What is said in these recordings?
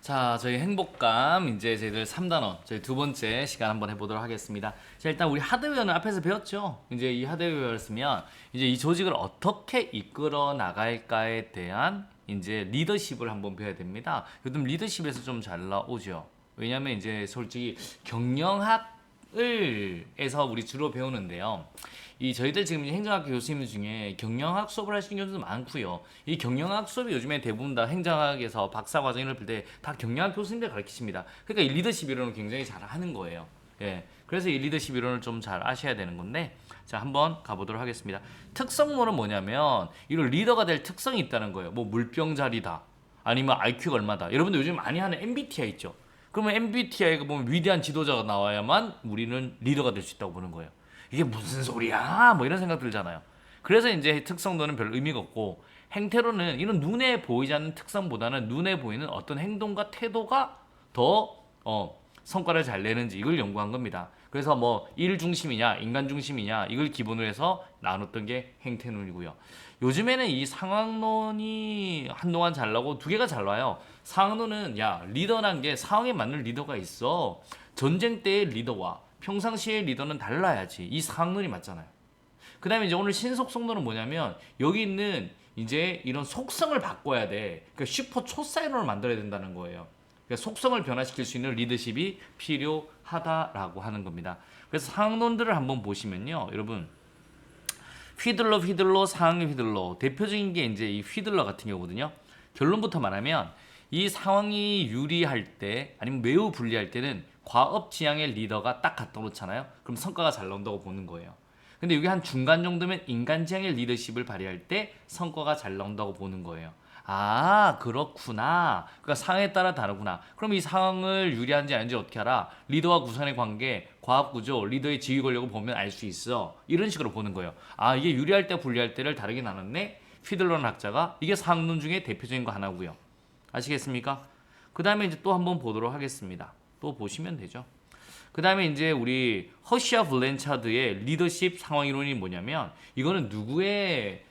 자, 저희 행복감 이제 저희들 3단원 저희 두 번째 시간 한번 해보도록 하겠습니다. 자, 일단 우리 하드웨어는 앞에서 배웠죠. 이제 이 하드웨어를 쓰면 이제 이 조직을 어떻게 이끌어 나갈까에 대한 이제 리더십을 한번 배워야 됩니다. 요즘 리더십에서 좀 잘 나오죠. 왜냐면 이제 솔직히 경영학에서 우리 주로 배우는데요. 이 저희들 지금 행정학교 교수님들 중에 경영학 수업을 하시는 교수도 많고요. 이 경영학 수업이 요즘에 대부분 다 행정학에서 박사 과정을 볼 때 다 경영학 교수님들 가르치십니다. 그러니까 이 리더십 이론을 굉장히 잘 하는 거예요. 예. 그래서 이 리더십 이론을 좀 잘 아셔야 되는 건데, 자, 한번 가보도록 하겠습니다. 특성모는 뭐냐면 이런 리더가 될 특성이 있다는 거예요. 뭐 물병자리다, 아니면 IQ가 얼마다. 여러분들 요즘 많이 하는 MBTI 있죠. 그러면 MBTI가 보면 위대한 지도자가 나와야만 우리는 리더가 될 수 있다고 보는 거예요. 이게 무슨 소리야? 뭐 이런 생각 들잖아요. 그래서 이제 특성도는 별 의미가 없고, 행태로는 이런 눈에 보이지 않는 특성보다는 눈에 보이는 어떤 행동과 태도가 더 성과를 잘 내는지 이걸 연구한 겁니다. 그래서 뭐 일 중심이냐 인간 중심이냐 이걸 기본으로 해서 나눴던 게 행태론이고요. 요즘에는 이 상황론이 한동안 잘 나오고 두 개가 잘 나와요. 상황론은 야, 리더란 게 상황에 맞는 리더가 있어. 전쟁 때의 리더와 평상시의 리더는 달라야지. 이 상황론이 맞잖아요. 그 다음에 이제 오늘 신속성론은 뭐냐면 여기 있는 이제 이런 속성을 바꿔야 돼. 그러니까 슈퍼 초사이론을 만들어야 된다는 거예요. 그러니까 속성을 변화시킬 수 있는 리더십이 필요하다라고 하는 겁니다. 그래서 상황론들을 한번 보시면요, 여러분, 휘둘러 상황의 휘둘러, 대표적인 게 이제 이 휘둘러 같은 경우거든요. 결론부터 말하면 이 상황이 유리할 때 아니면 매우 불리할 때는 과업지향의 리더가 딱 갖다 놓잖아요. 그럼 성과가 잘 나온다고 보는 거예요. 근데 이게 한 중간 정도면 인간지향의 리더십을 발휘할 때 성과가 잘 나온다고 보는 거예요. 아, 그렇구나. 그러니까 상황에 따라 다르구나. 그럼 이 상황을 유리한지 아닌지 어떻게 알아? 리더와 구성의 관계, 과학 구조, 리더의 지휘 권력을 보면 알 수 있어. 이런 식으로 보는 거예요. 아, 이게 유리할 때 불리할 때를 다르게 나눴네. 피들러는 학자가 이게 상론 중에 대표적인 거 하나고요. 아시겠습니까? 그 다음에 이제 또 한번 보도록 하겠습니다. 또 보시면 되죠. 그 다음에 이제 우리 허시아 블렌차드의 리더십 상황 이론이 뭐냐면 이거는 누구의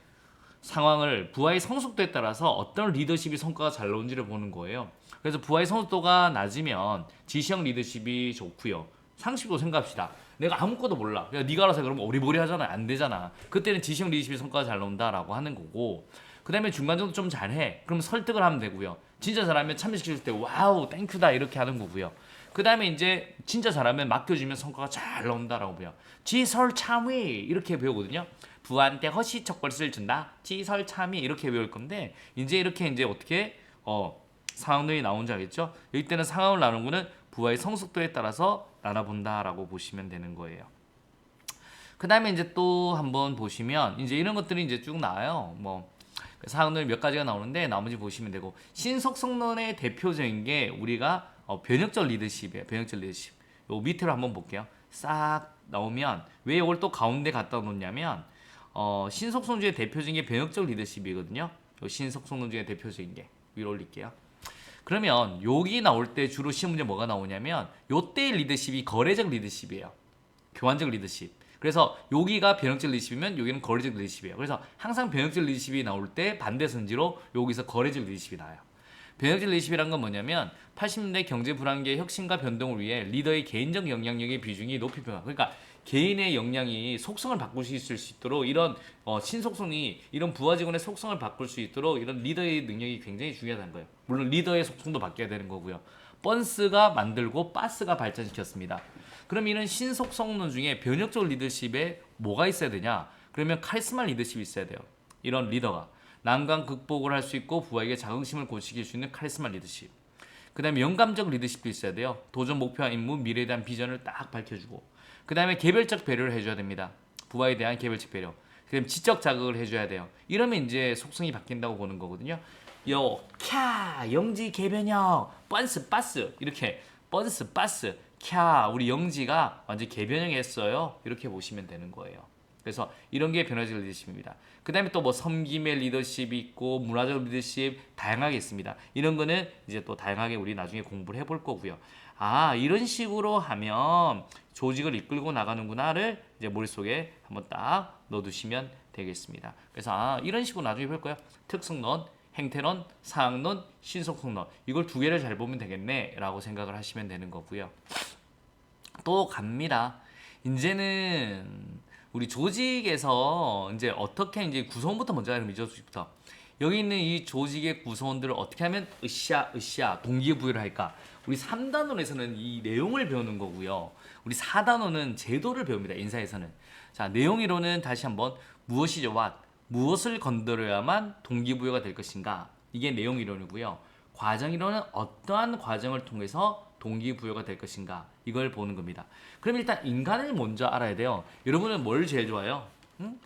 상황을 부하의 성숙도에 따라서 어떤 리더십이 성과가 잘 나오는지를 보는 거예요. 그래서 부하의 성숙도가 낮으면 지시형 리더십이 좋고요. 상식으로 생각합시다. 내가 아무것도 몰라. 그냥 네가 알아서 그러면 어리버리 하잖아. 안 되잖아. 그때는 지시형 리더십이 성과가 잘 나온다라고 하는 거고, 그 다음에 중간 정도 좀 잘해. 그럼 설득을 하면 되고요. 진짜 잘하면 참여시킬 때 와우 땡큐다 이렇게 하는 거고요. 그 다음에 이제 진짜 잘하면 맡겨주면 성과가 잘 나온다라고 배워요. 지설참의 이렇게 배우거든요. 부한테 허시척벌을 준다. 지설참의 이렇게 배울 건데, 이제 이렇게 이제 어떻게 상황론이 나온지 알겠죠? 이때는 상황을 나누는 거는 부하의 성숙도에 따라서 나눠본다라고 보시면 되는 거예요. 그 다음에 이제 또 한번 보시면 이제 이런 것들이 이제 쭉 나와요. 뭐 상황론이 몇 가지가 나오는데 나머지 보시면 되고, 신속성론의 대표적인 게 우리가 변혁적 리더십이에요. 변혁적 리더십. 요 밑으로 한번 볼게요. 싹 나오면 왜 이걸 또 가운데 갖다 놓냐면 신속성 중에 대표적인 게 변혁적 리더십이거든요. 요 신속성론 중에 대표적인 게 위로 올릴게요. 그러면 여기 나올 때 주로 시험 문제 뭐가 나오냐면 요때의 리더십이 거래적 리더십이에요. 교환적 리더십. 그래서 여기가 변혁적 리더십이면 여기는 거래적 리더십이에요. 그래서 항상 변혁적 리더십이 나올 때 반대 선지로 여기서 거래적 리더십이 나와요. 변혁적 리더십이란 건 뭐냐면 80년대 경제 불안계의 혁신과 변동을 위해 리더의 개인적 영향력의 비중이 높이 변화. 그러니까 개인의 역량이 속성을 바꿀 수 있을 수 있도록 이런 신속성이 이런 부하 직원의 속성을 바꿀 수 있도록 이런 리더의 능력이 굉장히 중요하다는 거예요. 물론 리더의 속성도 바뀌어야 되는 거고요. 번스가 만들고 바스가 발전시켰습니다. 그럼 이런 신속성론 중에 변혁적 리더십에 뭐가 있어야 되냐? 그러면 카리스마 리더십이 있어야 돼요. 이런 리더가 난관 극복을 할 수 있고 부하에게 자긍심을 고치길 수 있는 카리스마 리더십. 그 다음에 영감적 리더십도 있어야 돼요. 도전 목표와 임무, 미래에 대한 비전을 딱 밝혀주고, 그 다음에 개별적 배려를 해줘야 됩니다. 부하에 대한 개별적 배려. 그 다음에 지적 자극을 해줘야 돼요. 이러면 이제 속성이 바뀐다고 보는 거거든요. 캬 영지 개변형 뻔스 빠스 이렇게 뻔스 빠스 캬 우리 영지가 완전 개변형했어요. 이렇게 보시면 되는 거예요. 그래서 이런 게 변화적 리더십입니다. 그 다음에 또 뭐 섬김의 리더십이 있고 문화적 리더십 다양하게 있습니다. 이런 거는 이제 또 다양하게 우리 나중에 공부를 해볼 거고요. 아, 이런 식으로 하면 조직을 이끌고 나가는구나를 이제 머릿속에 한번 딱 넣어두시면 되겠습니다. 그래서 이런 식으로 나중에 볼 거예요. 특성론, 행태론, 상학론, 신속성론 이걸 두 개를 잘 보면 되겠네 라고 생각을 하시면 되는 거고요. 또 갑니다. 이제는 우리 조직에서 이제 어떻게 이제 구성부터 먼저 하는 거죠. 조직부터. 여기 있는 이 조직의 구성원들을 어떻게 하면 으쌰 동기부여를 할까? 우리 3단원에서는 이 내용을 배우는 거고요. 우리 4단원은 제도를 배웁니다. 인사에서는. 자, 내용이론은 다시 한번 무엇이죠? what? 무엇을 건드려야만 동기부여가 될 것인가? 이게 내용이론이고요. 과정이론은 어떠한 과정을 통해서 동기부여가 될 것인가? 이걸 보는 겁니다. 그럼 일단 인간을 먼저 알아야 돼요. 여러분은 뭘 제일 좋아해요? 응?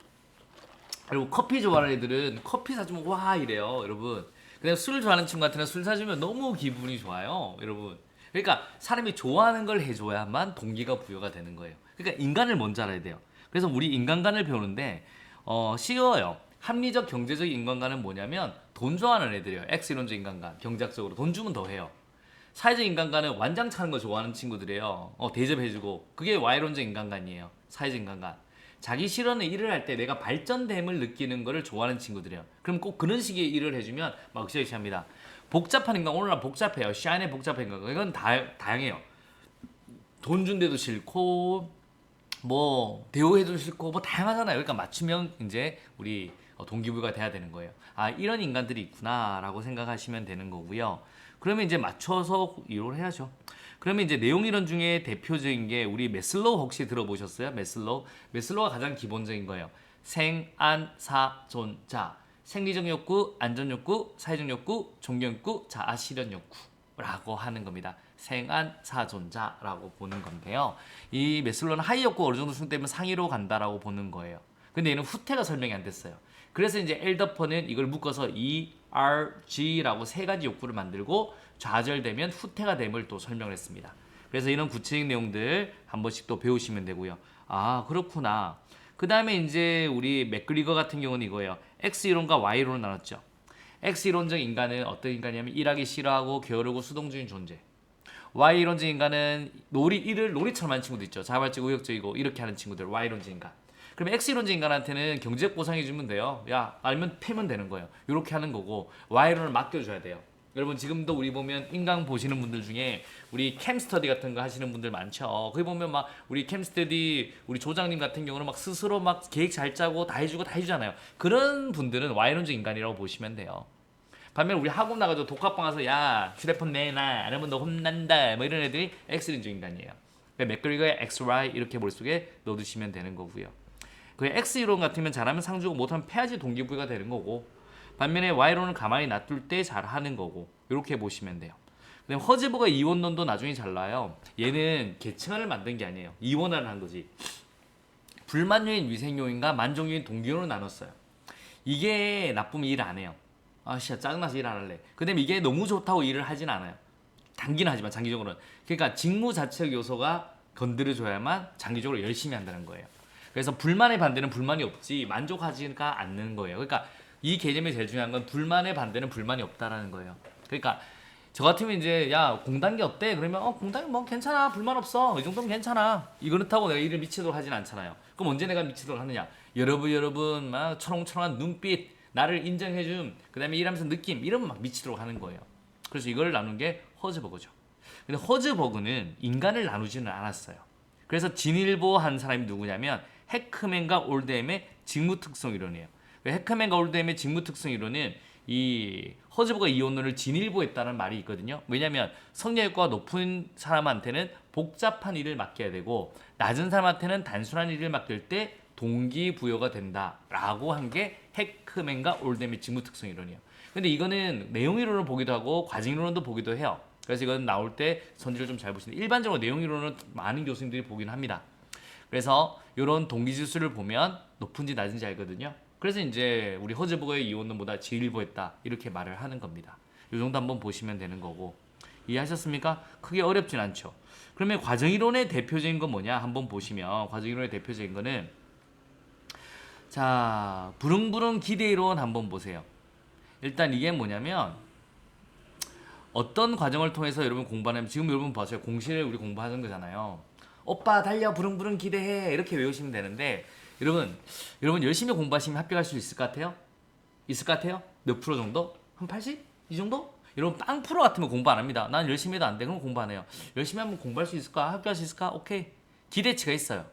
그리고 커피 좋아하는 애들은 커피 사주면 와 이래요, 여러분. 근데 술 좋아하는 친구한테는 술 사주면 너무 기분이 좋아요, 여러분. 그러니까 사람이 좋아하는 걸 해줘야만 동기가 부여가 되는 거예요. 그러니까 인간을 먼저 알아야 돼요. 그래서 우리 인간관을 배우는데 쉬워요. 합리적 경제적 인간관은 뭐냐면 돈 좋아하는 애들이에요. X이론적 인간관, 경제학적으로 돈 주면 더 해요. 사회적 인간관은 완장 차는 거 좋아하는 친구들이에요. 대접해주고 그게 Y론적 인간관이에요. 사회적 인간관. 자기 실현의 일을 할 때 내가 발전됨을 느끼는 거를 좋아하는 친구들이에요. 그럼 꼭 그런 식의 일을 해주면 막 으쌰으쌰합니다. 복잡한 인간 오늘날 복잡해요. 샤인의 복잡한 인간 이건 다양해요. 돈 준데도 싫고 뭐 대우해도 싫고 뭐 다양하잖아요. 그러니까 맞추면 이제 우리 동기부여가 돼야 되는 거예요. 아 이런 인간들이 있구나라고 생각하시면 되는 거고요. 그러면 이제 맞춰서 이용을 해야죠. 그러면 이제 내용 이론 중에 대표적인 게 우리 매슬로우 혹시 들어보셨어요? 매슬로우가 가장 기본적인 거예요. 생, 안, 사, 존, 자. 생리적 욕구, 안전 욕구, 사회적 욕구, 존경 욕구, 자아 실현 욕구라고 하는 겁니다. 생안 사존자라고 보는 건데요. 이 매슬로우는 하위 욕구 어느 정도 수준되면 상위로 간다라고 보는 거예요. 근데 얘는 후퇴가 설명이 안 됐어요. 그래서 이제 엘더퍼는 이걸 묶어서 E, R, G라고 세 가지 욕구를 만들고 좌절되면 후퇴가 됨을 또 설명을 했습니다. 그래서 이런 구체적인 내용들 한 번씩 또 배우시면 되고요. 아 그렇구나. 그 다음에 이제 우리 맥그리거 같은 경우는 이거예요. X이론과 Y론으로 나눴죠. X이론적 인간은 어떤 인간이냐면 일하기 싫어하고 게으르고 수동적인 존재. Y이론적 인간은 일을 놀이처럼 하는 친구도 있죠. 자발적, 의욕적이고 이렇게 하는 친구들 Y이론적 인간. 그럼 X이론적 인간한테는 경제적 보상해주면 돼요. 야 알면 패면 되는 거예요. 이렇게 하는 거고 Y이론을 맡겨줘야 돼요. 여러분 지금도 우리 보면 인강 보시는 분들 중에 우리 캠스터디 같은 거 하시는 분들 많죠. 거기 보면 막 우리 캠스터디 우리 조장님 같은 경우는 막 스스로 막 계획 잘 짜고 다 해주고 다 해주잖아요. 그런 분들은 Y론적 인간이라고 보시면 돼요. 반면 우리 학원 나가서 독학방 가서 야 휴대폰 내놔 안 하면 너 혼난다 뭐 이런 애들이 X론적 인간이에요. 맥그리거의 XY 이렇게 머릿속에 넣어두시면 되는 거고요. 그 X이론 같으면 잘하면 상 주고 못하면 패야지 동기부여가 되는 거고 반면에 Y론은 가만히 놔둘 때 잘하는 거고 이렇게 보시면 돼요. 그다음에 허즈버거 이원론도 나중에 잘 나와요. 얘는 계층화를 만든 게 아니에요. 이원화를 한 거지. 불만요인 위생요인과 만족요인 동기요인으로 나눴어요. 이게 나쁘면 일 안 해요. 아 진짜 짜증나서 일 안 할래. 그다음에 이게 너무 좋다고 일을 하진 않아요. 단기는 하지만 장기적으로는. 그러니까 직무 자체적 요소가 건드려줘야만 장기적으로 열심히 한다는 거예요. 그래서 불만의 반대는 불만이 없지 만족하지가 않는 거예요. 그러니까 이 개념이 제일 중요한 건 불만의 반대는 불만이 없다라는 거예요. 그러니까 저 같으면 이제 야 공단계 어때? 그러면 공단계 뭐 괜찮아 불만 없어 이 정도면 괜찮아 이거 그렇다고 내가 일을 미치도록 하진 않잖아요. 그럼 언제 내가 미치도록 하느냐? 여러분 막 초롱초롱한 눈빛 나를 인정해줌 그 다음에 일하면서 느낌 이러면 막 미치도록 하는 거예요. 그래서 이걸 나눈 게 허즈버그죠. 근데 허즈버그는 인간을 나누지는 않았어요. 그래서 진일보한 사람이 누구냐면 해크맨과 올드햄의 직무특성 이론이에요. 해크맨과 올드햄의 직무특성 이론은 이 허즈버거 이론을 진일보했다는 말이 있거든요. 왜냐하면 성취효과가 높은 사람한테는 복잡한 일을 맡겨야 되고 낮은 사람한테는 단순한 일을 맡길 때 동기부여가 된다라고 한 게 해크맨과 올드햄의 직무특성 이론이에요. 근데 이거는 내용이론을 보기도 하고 과정이론도 보기도 해요. 그래서 이건 나올 때 선지를 좀 잘 보시는데 일반적으로 내용이론은 많은 교수님들이 보긴 합니다. 그래서 이런 동기지수를 보면 높은지 낮은지 알거든요. 그래서 이제 우리 허즈버거의 이론보다 진일보했다 이렇게 말을 하는 겁니다. 이 정도 한번 보시면 되는 거고 이해하셨습니까? 크게 어렵진 않죠. 그러면 과정이론의 대표적인 건 뭐냐 한번 보시면 과정이론의 대표적인 거는 자 부릉부릉 기대이론 한번 보세요. 일단 이게 뭐냐면 어떤 과정을 통해서 여러분 공부하냐면 지금 여러분 보세요. 공시를 우리 공부하는 거잖아요. 오빠 달려 부릉부릉 기대해 이렇게 외우시면 되는데 여러분 열심히 공부하시면 합격할 수 있을 것 같아요? 있을 것 같아요? 몇 프로 정도? 한 80? 이 정도? 여러분 빵 프로 같으면 공부 안 합니다. 난 열심히 해도 안 돼. 그럼 공부 안 해요. 열심히 하면 공부할 수 있을까? 합격할 수 있을까? 오케이. 기대치가 있어요.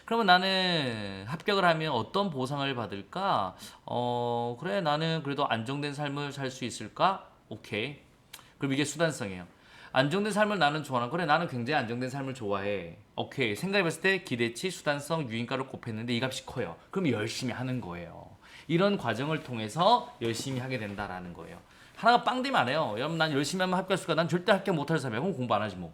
그러면 나는 합격을 하면 어떤 보상을 받을까? 그래 나는 그래도 안정된 삶을 살 수 있을까? 오케이. 그럼 이게 수단성이에요. 안정된 삶을 나는 좋아하나? 그래 나는 굉장히 안정된 삶을 좋아해. 오케이. 생각해봤을 때 기대치, 수단성, 유인가를 곱했는데 이 값이 커요. 그럼 열심히 하는 거예요. 이런 과정을 통해서 열심히 하게 된다라는 거예요. 하나가 빵 되면 안 해요. 여러분 난 열심히 하면 합격할 수 있을까? 난 절대 합격 못할 사람이야. 그럼 공부 안 하지 뭐.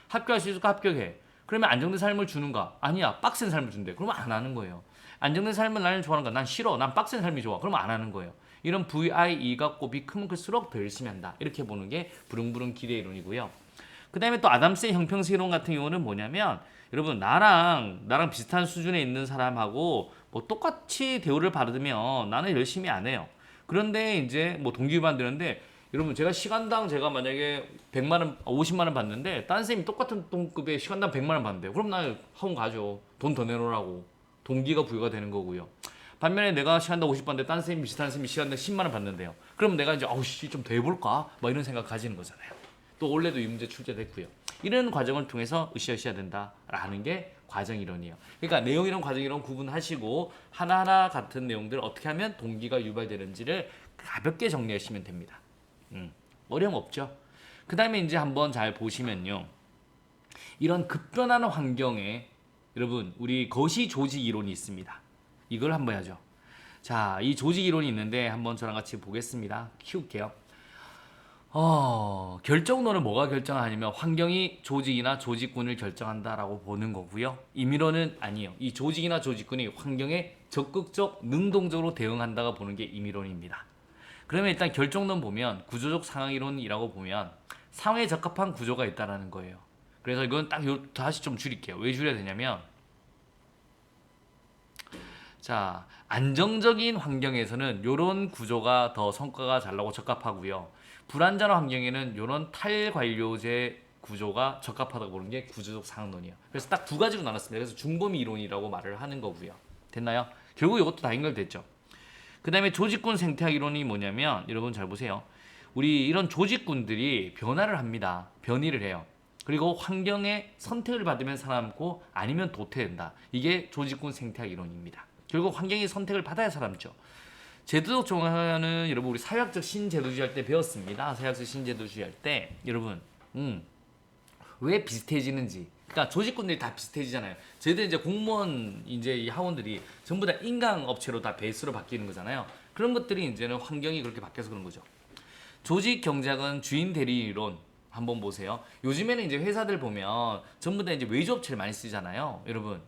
합격할 수 있을까? 합격해. 그러면 안정된 삶을 주는가? 아니야. 빡센 삶을 준대. 그러면 안 하는 거예요. 안정된 삶을 나는 좋아하는가? 난 싫어. 난 빡센 삶이 좋아. 그러면 안 하는 거예요. 이런 VIE가 곱이 크면 클수록 더 열심히 한다. 이렇게 보는 게 부릉부릉 기대 이론이고요. 그 다음에 또 아담스의 형평성 이론 같은 경우는 뭐냐면 여러분 나랑 비슷한 수준에 있는 사람하고 뭐 똑같이 대우를 받으면 나는 열심히 안 해요. 그런데 이제 뭐 동기부여만 되는데 여러분 제가 시간당 제가 만약에 100만 원, 50만 원 받는데 딴 쌤이 똑같은 동급에 시간당 100만 원 받는데요. 그럼 나 학원 가죠. 돈 더 내놓으라고. 동기가 부여가 되는 거고요. 반면에 내가 시간당 50 받는데 딴 쌤이 비슷한 쌤이 시간당 10만 원 받는데요. 그럼 내가 이제 아우씨 좀 더 해볼까? 뭐 이런 생각 가지는 거잖아요. 또 올해도 이 문제 출제됐고요. 이런 과정을 통해서 으쌰으쌰 된다라는 게 과정 이론이에요. 그러니까 내용 이론, 과정 이론 구분하시고 하나하나 같은 내용들을 어떻게 하면 동기가 유발되는지를 가볍게 정리하시면 됩니다. 어려움 없죠. 그 다음에 이제 한번 잘 보시면요. 이런 급변하는 환경에 여러분 우리 거시 조직 이론이 있습니다. 이걸 한번 해야죠. 자, 이 조직 이론이 있는데 한번 저랑 같이 보겠습니다. 키울게요. 결정론은 뭐가 결정하냐면 환경이 조직이나 조직군을 결정한다라고 보는 거고요. 임의론은 아니에요. 이 조직이나 조직군이 환경에 적극적, 능동적으로 대응한다고 보는 게 임의론입니다. 그러면 일단 결정론 보면 구조적 상황이론이라고 보면 상황에 적합한 구조가 있다라는 거예요. 그래서 이건 딱 다시 좀 줄일게요. 왜 줄여야 되냐면 자, 안정적인 환경에서는 이런 구조가 더 성과가 잘 나고 적합하고요. 불안전한 환경에는 이런 탈관료제 구조가 적합하다고 보는 게 구조적 상황론이에요. 그래서 딱 두 가지로 나눴습니다. 그래서 중범위 이론이라고 말을 하는 거고요. 됐나요? 결국 이것도 다 연결됐죠. 그 다음에 조직군 생태학 이론이 뭐냐면 여러분 잘 보세요. 우리 이런 조직군들이 변화를 합니다. 변이를 해요. 그리고 환경에 선택을 받으면 살아남고 아니면 도태된다. 이게 조직군 생태학 이론입니다. 결국 환경이 선택을 받아야 살아남죠. 제도적 정화는 여러분 우리 사회학적 신제도주의 할 때 배웠습니다. 사회학적 신제도주의 할 때 여러분 왜 비슷해지는지. 그러니까 조직군들이 다 비슷해지잖아요. 저희들 이제 공무원 이제 이 학원들이 전부 다 인강 업체로 다 베이스로 바뀌는 거잖아요. 그런 것들이 이제는 환경이 그렇게 바뀌어서 그런 거죠. 조직 경제학은 주인 대리 이론 한번 보세요. 요즘에는 이제 회사들 보면 전부 다 이제 외주업체를 많이 쓰잖아요, 여러분.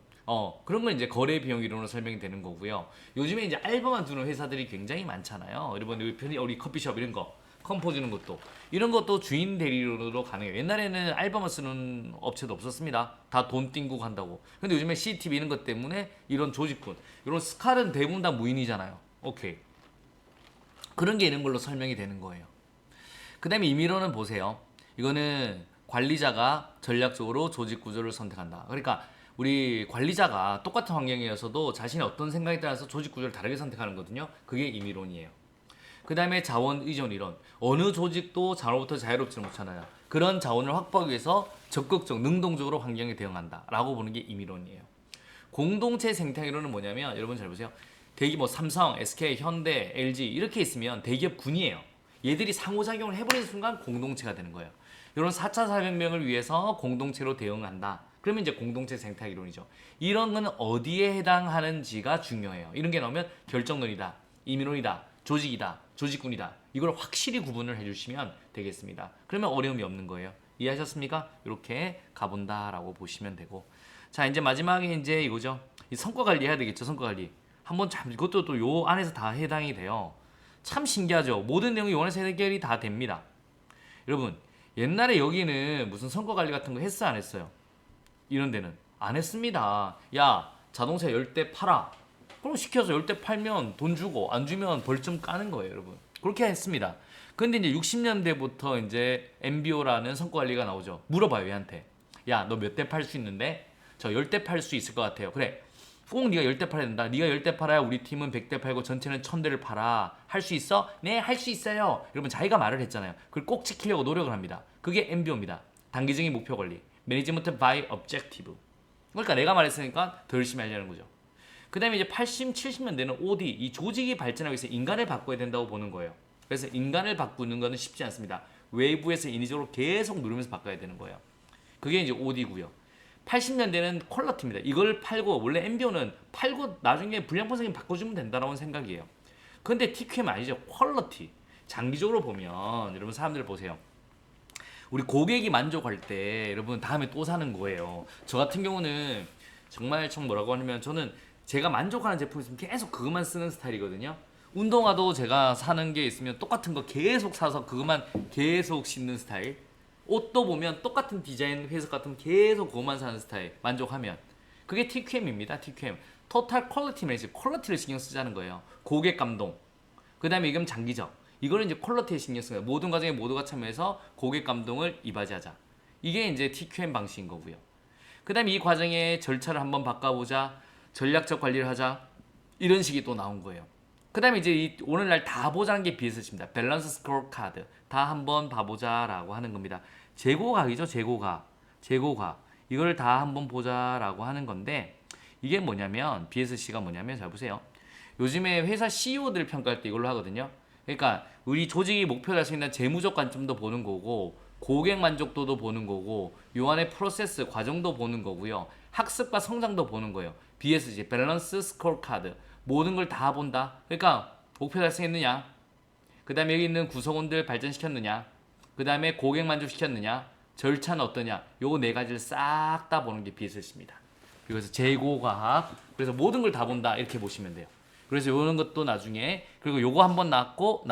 그런 건 이제 거래 비용 이론으로 설명이 되는 거고요. 요즘에 이제 알바만 두는 회사들이 굉장히 많잖아요. 여러분 우리 커피숍 이런 거 컴포 주는 것도 이런 것도 주인 대리로 가능해요. 옛날에는 알바만 쓰는 업체도 없었습니다. 다 돈 띵고 간다고. 근데 요즘에 CCTV 이런 것 때문에 이런 조직군, 이런 스칼은 대부분 다 무인이잖아요. 오케이. 그런 게 이런 걸로 설명이 되는 거예요. 그 다음에 임의론은 보세요. 이거는 관리자가 전략적으로 조직 구조를 선택한다. 그러니까 우리 관리자가 똑같은 환경이어서도 자신의 어떤 생각에 따라서 조직 구조를 다르게 선택하는 거거든요. 그게 임의론이에요. 그 다음에 자원 의존 이론. 어느 조직도 자원부터 자유롭지는 못하나요. 그런 자원을 확보하기 위해서 적극적, 능동적으로 환경에 대응한다. 라고 보는 게 임의론이에요. 공동체 생태 이론은 뭐냐면 여러분 잘 보세요. 대기업 뭐 삼성, SK, 현대, LG 이렇게 있으면 대기업군이에요. 얘들이 상호작용을 해버리는 순간 공동체가 되는 거예요. 이런 4차 산업혁명을 위해서 공동체로 대응한다. 그러면 이제 공동체 생태 이론이죠. 이런 건 어디에 해당하는지가 중요해요. 이런 게 나오면 결정론이다, 임의론이다, 조직이다, 조직군이다. 이걸 확실히 구분을 해주시면 되겠습니다. 그러면 어려움이 없는 거예요. 이해하셨습니까? 이렇게 가본다라고 보시면 되고. 자, 이제 마지막에 이제 이거죠. 이 성과 관리 해야 되겠죠. 성과 관리. 한번 참 이것도 또 요 안에서 다 해당이 돼요. 참 신기하죠. 모든 내용이 원에서 해결이 다 됩니다. 여러분 옛날에 여기는 무슨 성과 관리 같은 거 했어 안 했어요? 이런 데는 안 했습니다. 야 자동차 10대 팔아. 그럼 시켜서 10대 팔면 돈 주고 안 주면 벌점 까는 거예요, 여러분. 그렇게 했습니다. 근데 이제 60년대부터 이제 MBO라는 성과 관리가 나오죠. 물어봐요, 얘한테. 야, 너 몇 대 팔 수 있는데? 저 10대 팔 수 있을 것 같아요. 그래. 꼭 네가 10대 팔아야 된다. 네가 10대 팔아야 우리 팀은 100대 팔고 전체는 1000대를 팔아. 할 수 있어? 네, 할 수 있어요. 여러분 자기가 말을 했잖아요. 그걸 꼭 지키려고 노력을 합니다. 그게 MBO입니다. 단기적인 목표 관리. 매니지먼트 바이 objective. 그러니까 내가 말했으니까 더 열심히 하려는 거죠. 그 다음에 이제 80, 70년대는 OD, 이 조직이 발전하기 위해서 인간을 바꿔야 된다고 보는 거예요. 그래서 인간을 바꾸는 거는 쉽지 않습니다. 외부에서 인위적으로 계속 누르면서 바꿔야 되는 거예요. 그게 이제 OD고요. 80년대는 퀄러티입니다. 이걸 팔고, 원래 MBO는 팔고 나중에 불량분석이 바꿔주면 된다라는 생각이에요. 근데 TQM 아니죠. 퀄러티. 장기적으로 보면 여러분 사람들 보세요. 우리 고객이 만족할 때 여러분 다음에 또 사는 거예요. 저 같은 경우는 정말 참 뭐라고 하냐면 저는 제가 만족하는 제품이 있으면 계속 그것만 쓰는 스타일이거든요. 운동화도 제가 사는 게 있으면 똑같은 거 계속 사서 그것만 계속 신는 스타일. 옷도 보면 똑같은 디자인 회색 같은 계속 그것만 사는 스타일. 만족하면. 그게 TQM입니다. TQM. 토탈 퀄리티 매니지. 퀄리티를 신경 쓰자는 거예요. 고객 감동. 그 다음에 이건 장기적. 이거는 이제 퀄리티에 신경 쓰는 거예요. 모든 과정에 모두가 참여해서 고객 감동을 이바지하자. 이게 이제 TQM 방식인 거고요. 그 다음에 이 과정의 절차를 한번 바꿔보자. 전략적 관리를 하자. 이런 식이 또 나온 거예요. 그 다음에 이제 이 오늘날 다 보자는 게 BSC입니다. 밸런스 스코어 카드. 다 한번 봐보자라고 하는 겁니다. 재고각이죠. 재고각. 재고각. 이걸 다 한번 보자라고 하는 건데 이게 뭐냐면 BSC가 뭐냐면 잘 보세요. 요즘에 회사 CEO들 평가할 때 이걸로 하거든요. 그러니까 우리 조직이 목표 달성이나 재무적 관점도 보는 거고 고객 만족도도 보는 거고 요 안에 프로세스 과정도 보는 거고요. 학습과 성장도 보는 거예요. BSG 밸런스 스코어 카드. 모든 걸 다 본다. 그러니까 목표 달성했느냐? 그 다음에 여기 있는 구성원들 발전시켰느냐? 그 다음에 고객 만족시켰느냐? 절차는 어떠냐? 요거 네 가지를 싹 다 보는 게 BSC입니다. 그래서 재고과학. 그래서 모든 걸 다 본다. 이렇게 보시면 돼요. 그래서 이런 것도 나중에 그리고 요거 한번 나왔고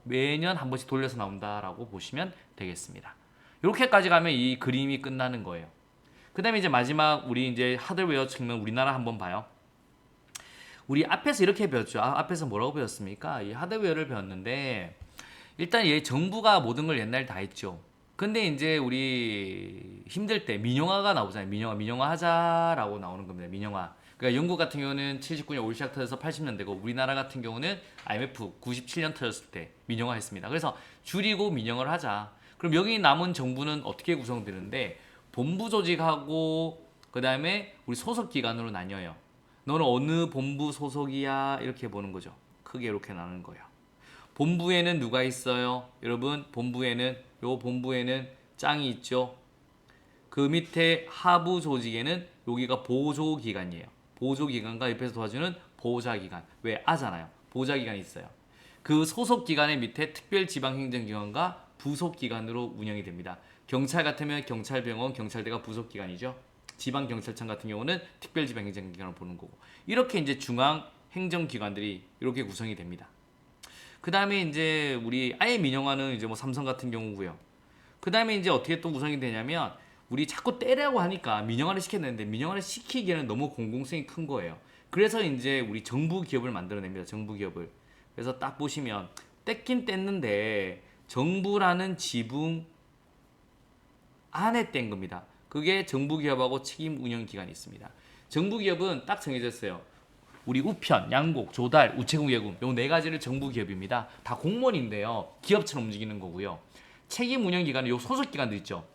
매년 한 번씩 돌려서 나온다라고 보시면 되겠습니다. 이렇게까지 가면 이 그림이 끝나는 거예요. 그 다음에 이제 마지막 우리 이제 하드웨어 측면 우리나라 한번 봐요. 우리 앞에서 이렇게 배웠죠. 앞에서 뭐라고 배웠습니까? 이 하드웨어를 배웠는데 일단 얘 정부가 모든 걸 옛날 다 했죠. 근데 이제 우리 힘들 때 민영화가 나오잖아요. 민영화 하자라고 나오는 겁니다. 민영화. 그러니까 영국 같은 경우는 79년 올 시작 터져서 80년대고 우리나라 같은 경우는 IMF 97년 터졌을 때 민영화 했습니다. 그래서 줄이고 민영화를 하자. 그럼 여기 남은 정부는 어떻게 구성되는데 본부 조직하고 그 다음에 우리 소속 기관으로 나뉘어요. 너는 어느 본부 소속이야? 이렇게 보는 거죠. 크게 이렇게 나누는 거예요. 본부에는 누가 있어요? 여러분 본부에는 짱이 있죠. 그 밑에 하부 조직에는 여기가 보조기관이에요. 보조기관과 옆에서 도와주는 보좌기관. 왜? 아잖아요. 보좌기관이 있어요. 그 소속기관의 밑에 특별지방행정기관과 부속기관으로 운영이 됩니다. 경찰 같으면 경찰병원, 경찰대가 부속기관이죠. 지방경찰청 같은 경우는 특별지방행정기관을 보는 거고. 이렇게 이제 중앙행정기관들이 이렇게 구성이 됩니다. 그 다음에 이제 우리 아예 민영화는 이제 뭐 삼성 같은 경우고요. 그 다음에 이제 어떻게 또 구성이 되냐면 우리 자꾸 떼라고 하니까 민영화를 시켰는데 민영화를 시키기에는 너무 공공성이 큰 거예요. 그래서 이제 우리 정부 기업을 만들어냅니다. 정부 기업을. 그래서 딱 보시면 뗐긴 뗐는데 정부라는 지붕 안에 뗀 겁니다. 그게 정부 기업하고 책임 운영 기관이 있습니다. 정부 기업은 딱 정해졌어요. 우리 우편, 양곡, 조달, 우체국 예금 요 네 가지를 정부 기업입니다. 다 공무원인데요. 기업처럼 움직이는 거고요. 책임 운영 기관은 요 소속 기관들 있죠.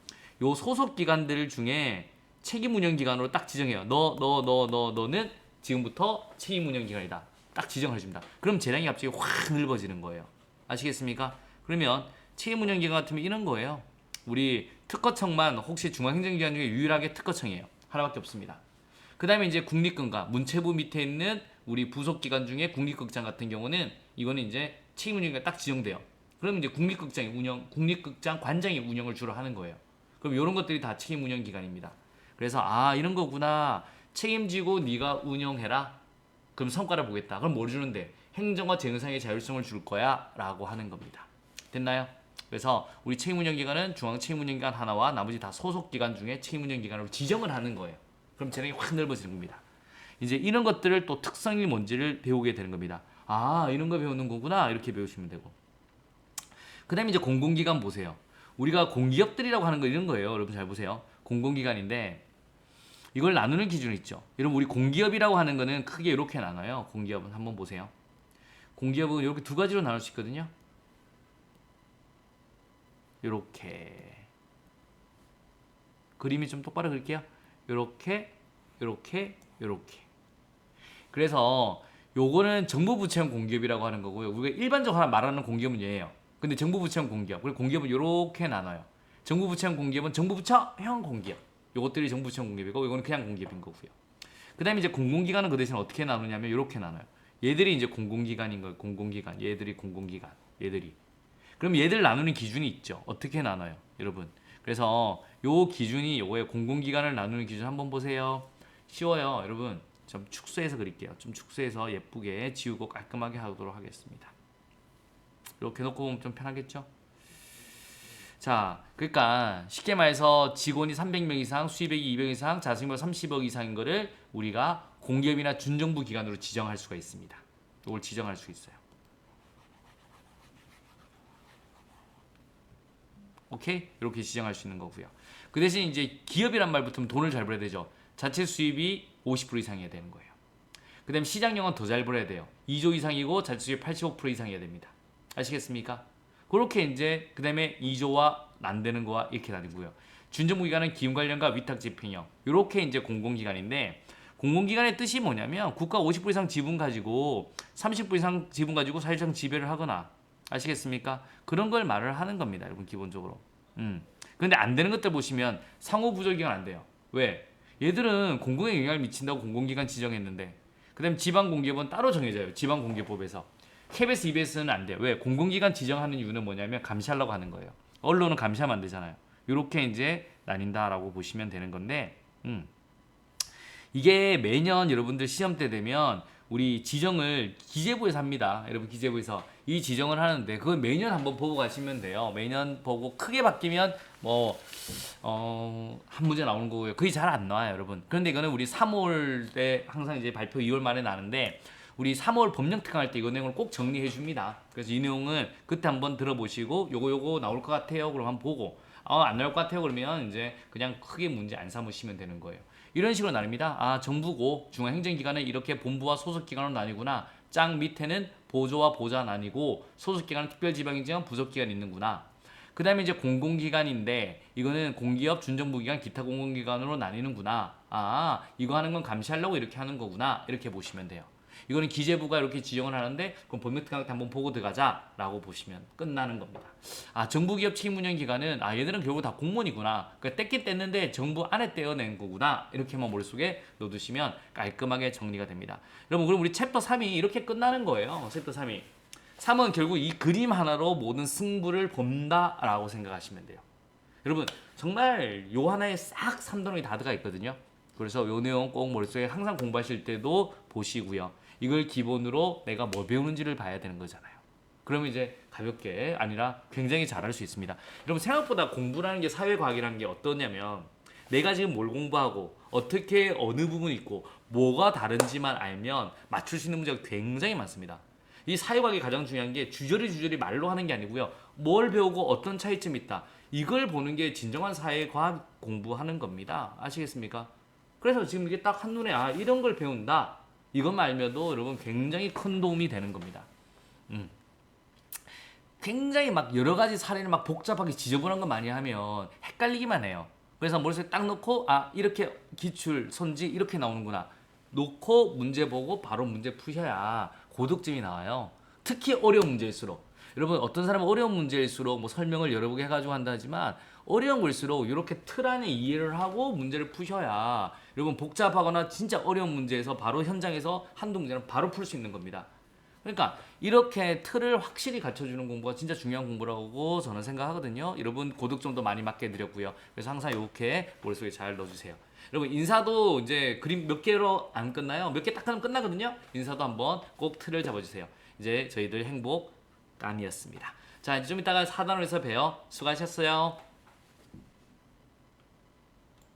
요 소속 기관들 중에 책임 운영 기관으로 딱 지정해요. 너는 지금부터 책임 운영 기관이다. 딱 지정을 해줍니다. 그럼 재량이 갑자기 확 넓어지는 거예요. 아시겠습니까? 그러면 책임 운영 기관 같으면 이런 거예요. 우리 특허청만 혹시 중앙행정기관 중에 유일하게 특허청이에요. 하나밖에 없습니다. 그 다음에 이제 국립근가, 문체부 밑에 있는 우리 부속기관 중에 국립극장 같은 경우는 이거는 이제 책임 운영기가 딱 지정돼요. 그럼 이제 국립극장 관장이 운영을 주로 하는 거예요. 그럼 이런 것들이 다 책임 운영 기관입니다. 그래서 이런 거구나. 책임지고 네가 운영해라. 그럼 성과를 보겠다. 그럼 뭘 주는데? 행정과 재정상의 자율성을 줄 거야 라고 하는 겁니다. 됐나요? 그래서 우리 책임운영기관은 중앙책임운영기관 하나와 나머지 다 소속기관 중에 책임운영기관으로 지정을 하는 거예요. 그럼 재량이 확 넓어지는 겁니다. 이제 이런 것들을 또 특성이 뭔지를 배우게 되는 겁니다. 이런 거 배우는 거구나 이렇게 배우시면 되고. 그 다음에 이제 공공기관 보세요. 우리가 공기업들이라고 하는 거 이런 거예요. 여러분 잘 보세요. 공공기관인데 이걸 나누는 기준이 있죠. 여러분 우리 공기업이라고 하는 거는 크게 이렇게 나눠요. 공기업은 한번 보세요. 공기업은 이렇게 두 가지로 나눌 수 있거든요. 이렇게 그림이 좀 똑바로 그릴게요. 이렇게 이렇게 이렇게. 그래서 요거는 정부 부채형 공기업이라고 하는 거고요. 우리가 일반적으로 말하는 공기업은 얘예요. 근데 정부 부채형 공기업, 그리고 공기업은 이렇게 나눠요. 정부 부채형 공기업은 정부 부처형 공기업. 요것들이 정부 부채형 공기업이고 이거는 그냥 공기업인 거고요. 그다음에 이제 공공기관은 그 대신 어떻게 나누냐면 이렇게 나눠요. 얘들이 이제 공공기관인 거예요. 공공기관. 얘들이 공공기관. 얘들이. 그럼 얘들 나누는 기준이 있죠. 어떻게 나눠요, 여러분? 그래서 요 기준이 요거예요. 공공기관을 나누는 기준 한번 보세요. 쉬워요, 여러분. 좀 축소해서 그릴게요. 좀 축소해서 예쁘게 지우고 깔끔하게 하도록 하겠습니다. 이렇게 놓고 보면 좀 편하겠죠? 자, 그러니까 쉽게 말해서 직원이 300명 이상, 수입액이 200 이상, 자생모 30억 이상인 거를 우리가 공기업이나 준정부 기관으로 지정할 수가 있습니다. 이걸 지정할 수 있어요. 오케이? 이렇게 지정할 수 있는 거고요. 그 대신 이제 기업이란 말 붙으면 돈을 잘 벌어야 되죠. 자체 수입이 50% 이상이어야 되는 거예요. 그 다음에 시장령은 더 잘 벌어야 돼요. 2조 이상이고 자체 수입 85% 이상이어야 됩니다. 아시겠습니까? 그렇게 이제 그 다음에 2조와 안 되는 거와 이렇게 나뉘고요. 준정부기관은 기금 관련과 위탁 집행형 이렇게 이제 공공기관인데 공공기관의 뜻이 뭐냐면 국가 50% 이상 지분 가지고 30% 이상 지분 가지고 사실상 지배를 하거나 아시겠습니까? 그런 걸 말을 하는 겁니다, 여러분 기본적으로. 근데 안 되는 것들 보시면 상호부조기관 안 돼요. 왜? 얘들은 공공에 영향을 미친다고 공공기관 지정했는데 그다음 지방공기업은 따로 정해져요. 지방공기업법에서. KBS, EBS는 안 돼요. 왜? 공공기관 지정하는 이유는 뭐냐면 감시하려고 하는 거예요. 언론은 감시하면 안 되잖아요. 이렇게 이제 나뉜다라고 보시면 되는 건데 이게 매년 여러분들 시험 때 되면 우리 지정을 기재부에서 합니다. 여러분 기재부에서 이 지정을 하는데 그건 매년 한번 보고 가시면 돼요. 매년 보고 크게 바뀌면 한 문제 나오는 거고요. 거의 잘 안 나와요, 여러분. 그런데 이거는 우리 3월 때 항상 이제 발표 2월 말에 나는데 우리 3월 법령 특강할 때 이거 내용을 꼭 정리해 줍니다. 그래서 이 내용은 그때 한번 들어보시고 요거 나올 것 같아요. 그럼 한번 보고 안 나올 것 같아요. 그러면 이제 그냥 크게 문제 안 삼으시면 되는 거예요. 이런 식으로 나눕니다. 아, 정부고 중앙행정기관은 이렇게 본부와 소속기관으로 나뉘구나. 짱 밑에는 보조와 보좌 나뉘고 소속기관은 특별지방행정 부속기관이 있는구나. 그 다음에 이제 공공기관인데 이거는 공기업, 준정부기관, 기타 공공기관으로 나뉘는구나. 아, 이거 하는 건 감시하려고 이렇게 하는 거구나. 이렇게 보시면 돼요. 이거는 기재부가 이렇게 지정을 하는데 그럼 법률특강 때 한번 보고 들어가자라고 보시면 끝나는 겁니다. 아, 정부기업 책임운영기관은 얘들은 결국 다 공무원이구나. 그러니까 뗐긴 뗐는데 정부 안에 떼어낸 거구나. 이렇게만 머릿속에 넣어두시면 깔끔하게 정리가 됩니다. 여러분 그럼 우리 챕터 3이 이렇게 끝나는 거예요. 챕터 3이. 3은 결국 이 그림 하나로 모든 승부를 본다라고 생각하시면 돼요. 여러분 정말 요 하나에 싹 3단원이 다 들어가 있거든요. 그래서 요 내용 꼭 머릿속에 항상 공부하실 때도 보시고요. 이걸 기본으로 내가 뭐 배우는지를 봐야 되는 거잖아요. 그러면 이제 가볍게 아니라 굉장히 잘할 수 있습니다. 여러분 생각보다 공부라는 게 사회과학이라는 게 어떠냐면 내가 지금 뭘 공부하고 어떻게 어느 부분이 있고 뭐가 다른지만 알면 맞출 수 있는 문제가 굉장히 많습니다. 이 사회과학이 가장 중요한 게 주저리 말로 하는 게 아니고요. 뭘 배우고 어떤 차이점이 있다. 이걸 보는 게 진정한 사회과학 공부하는 겁니다. 아시겠습니까? 그래서 지금 이게 딱 한눈에 이런 걸 배운다. 이것만 알면도 여러분 굉장히 큰 도움이 되는 겁니다. 굉장히 막 여러 가지 사례를 막 복잡하게 지저분한 거 많이 하면 헷갈리기만 해요. 그래서 머릿속에 딱 놓고 이렇게 기출, 선지 이렇게 나오는구나. 놓고 문제 보고 바로 문제 푸셔야 고득점이 나와요. 특히 어려운 문제일수록. 여러분 어떤 사람은 어려운 문제일수록 뭐 설명을 여러 번 해가지고 한다 하지만 어려운 걸수록 이렇게 틀 안에 이해를 하고 문제를 푸셔야 여러분 복잡하거나 진짜 어려운 문제에서 바로 현장에서 한두 문제는 바로 풀 수 있는 겁니다. 그러니까 이렇게 틀을 확실히 갖춰주는 공부가 진짜 중요한 공부라고 저는 생각하거든요. 여러분 고득점도 많이 맞게 해드렸고요. 그래서 항상 이렇게 머릿속에 잘 넣어주세요. 여러분 인사도 이제 그림 몇 개로 안 끝나요? 몇 개 딱 하면 끝나거든요. 인사도 한번 꼭 틀을 잡아주세요. 이제 저희들 행복 깡이었습니다. 자, 이제 좀 이따가 4단원에서 봬요. 수고하셨어요.